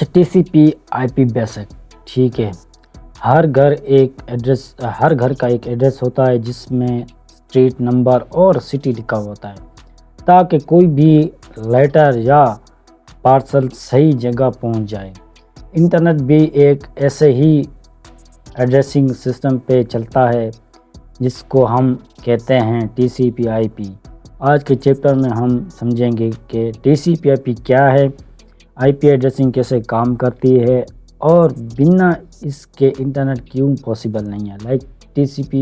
اچھا TCP IP basic, ٹھیک ہے. ہر گھر کا ایک ایڈریس ہوتا ہے جس میں اسٹریٹ نمبر اور سٹی لکھا ہوتا ہے تاکہ کوئی بھی لیٹر یا پارسل صحیح جگہ پہنچ جائے. انٹرنیٹ بھی ایک ایسے ہی ایڈریسنگ سسٹم پہ چلتا ہے جس کو ہم کہتے ہیں TCP IP. آج کے چیپٹر میں ہم سمجھیں گے کہ TCP IP کیا ہے، IP ایڈریسنگ کیسے کام کرتی ہے، اور بنا اس کے انٹرنیٹ کیوں پاسبل نہیں ہے. لائک TCP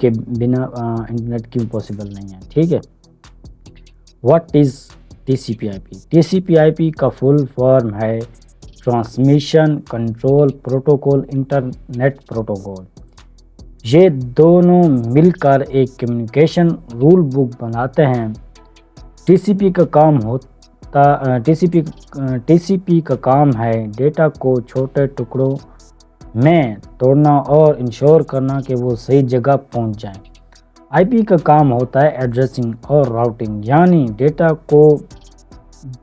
کے بنا انٹرنیٹ کیوں پاسبل نہیں ہے. ٹھیک ہے. What is TCP IP؟ TCP IP کا فل فارم ہے transmission control protocol internet protocol. یہ دونوں مل کر ایک کمیونیکیشن رول بک بناتے ہیں. TCP کا کام ہے ڈیٹا کو چھوٹے ٹکڑوں میں توڑنا اور انشور کرنا کہ وہ صحیح جگہ پہنچ جائیں. IP کا کام ہوتا ہے ایڈریسنگ اور راؤٹنگ، یعنی ڈیٹا کو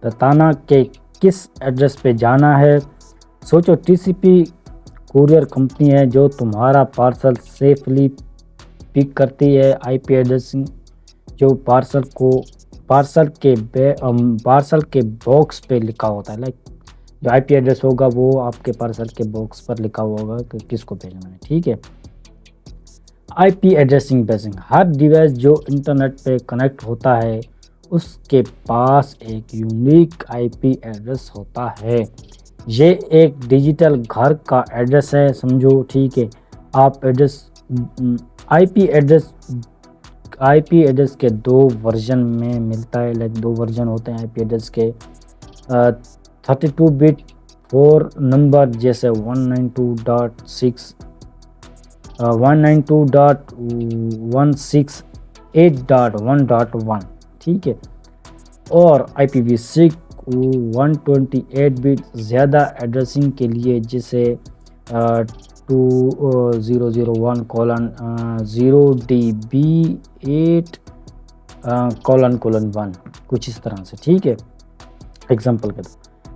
بتانا کہ کس ایڈریس پہ جانا ہے. سوچو TCP کورئر کمپنی ہے جو تمہارا پارسل سیفلی پک کرتی ہے. IP ایڈریسنگ جو پارسل کے باکس پہ لکھا ہوتا ہے. لائک جو IP ایڈریس ہوگا وہ آپ کے پارسل کے باکس پر لکھا ہوا ہوگا کہ کس کو بھیجنا ہے. ٹھیک ہے. IP ایڈریسنگ بیسنگ، ہر ڈیوائس جو انٹرنیٹ پہ کنیکٹ ہوتا ہے اس کے پاس ایک یونیک IP ایڈریس ہوتا ہے. یہ ایک ڈیجیٹل گھر کا ایڈریس ہے سمجھو. ٹھیک ہے. IP ایڈریس کے دو ورژن میں ملتا ہے. لائک دو ورژن ہوتے ہیں IP ایڈریس کے. 32 بٹ 4 نمبر جیسے 192.168.1.1. ٹھیک ہے. اور IPv6 128 بٹ زیادہ ایڈریسنگ کے لیے جسے 2001:0DB8:1 کچھ اس طرح سے. ٹھیک ہے. ایگزامپل کے دو.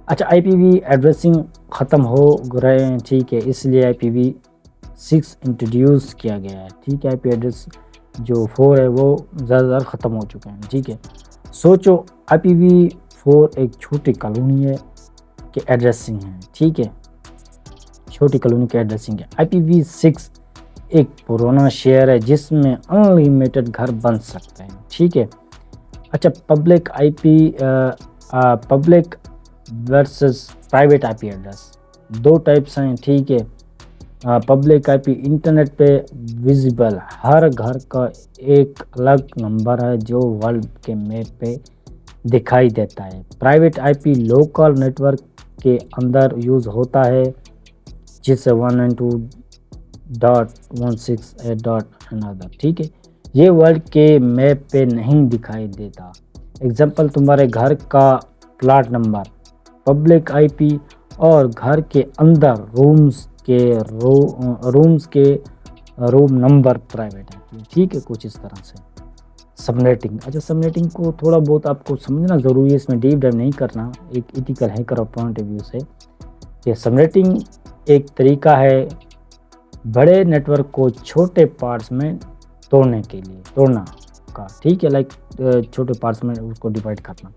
اچھا IPv ایڈریسنگ ختم ہو رہے ہیں. ٹھیک ہے. اس لیے IPv6 انٹروڈیوس کیا گیا ہے. ٹھیک ہے. IP ایڈریس جو 4 ہے وہ زیادہ تر ختم ہو چکے ہیں. ٹھیک ہے. سوچو IPv4 ایک چھوٹی کالونی ہے کہ ایڈریسنگ ہے. ٹھیک ہے. چھوٹی کالونی کے ایڈریسنگ ہے. IPv6 ایک پرانا شہر ہے جس میں انلیمیٹڈ گھر بن سکتے ہیں. ٹھیک ہے. اچھا public versus private IP address دو ٹائپس ہیں. ٹھیک ہے. پبلک IP انٹرنیٹ پہ ویزیبل ہر گھر کا ایک الگ نمبر ہے جو ورلڈ کے میپ پہ دکھائی دیتا ہے. Private IP local network کے اندر یوز ہوتا ہے جسے 192.168. ٹھیک ہے. یہ ورلڈ کے میپ پہ نہیں دکھائی دیتا. ایگزامپل تمہارے گھر کا پلاٹ نمبر پبلک IP اور گھر کے اندر روم نمبر پرائیویٹ IP. ٹھیک ہے. کچھ اس طرح سے. سبنیٹنگ. اچھا سبنیٹنگ کو تھوڑا بہت آپ کو سمجھنا ضروری ہے. اس میں ڈیپ ڈائیو نہیں کرنا. ایک ethical hacker point of view سے کہ سبنیٹنگ ایک طریقہ ہے بڑے نیٹ ورک کو چھوٹے پارٹس میں توڑنا کا. ٹھیک ہے. لائک چھوٹے پارٹس میں اس کو ڈیوائڈ کرنا.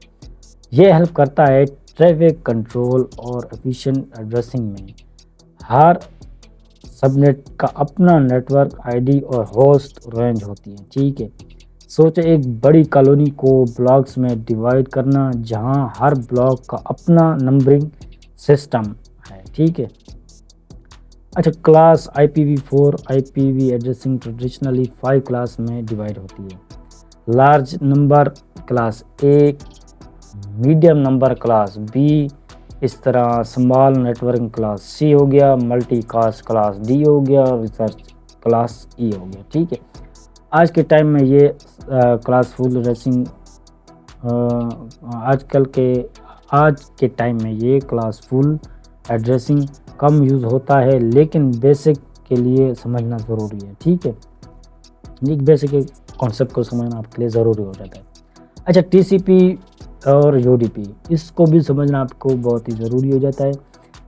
یہ ہیلپ کرتا ہے ٹریفک کنٹرول اور ایفیشینٹ ایڈریسنگ میں. ہر سب نیٹ کا اپنا نیٹ ورک ID اور ہوسٹ رینج ہوتی ہے. ٹھیک ہے. سوچے ایک بڑی کالونی کو بلاکس میں ڈیوائڈ کرنا جہاں ہر بلاک کا اپنا نمبرنگ سسٹم ہے. ٹھیک ہے. اچھا class IPv4 IPv addressing traditionally 5 class میں ڈیوائڈ ہوتی ہے. Large number class A، medium number class B، اس طرح سمال نیٹورکنگ کلاس C ہو گیا، ملٹی کاسٹ کلاس D ہو گیا، ریسرچ کلاس E ہو گیا. ٹھیک ہے. آج کے ٹائم میں یہ کلاس فل ایڈریسنگ آج کے ٹائم میں یہ کلاس فل ایڈریسنگ کم یوز ہوتا ہے لیکن بیسک کے لیے سمجھنا ضروری ہے. ٹھیک ہے. ایک بیسک کانسیپٹ کو سمجھنا آپ کے لیے ضروری ہو جاتا ہے. اچھا TCP اور UDP اس کو بھی سمجھنا آپ کو بہت ہی ضروری ہو جاتا ہے.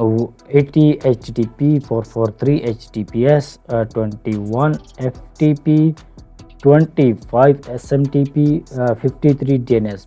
80 HTTP 443 HTTPS 21 FTP 25 SMTP 53 DNS।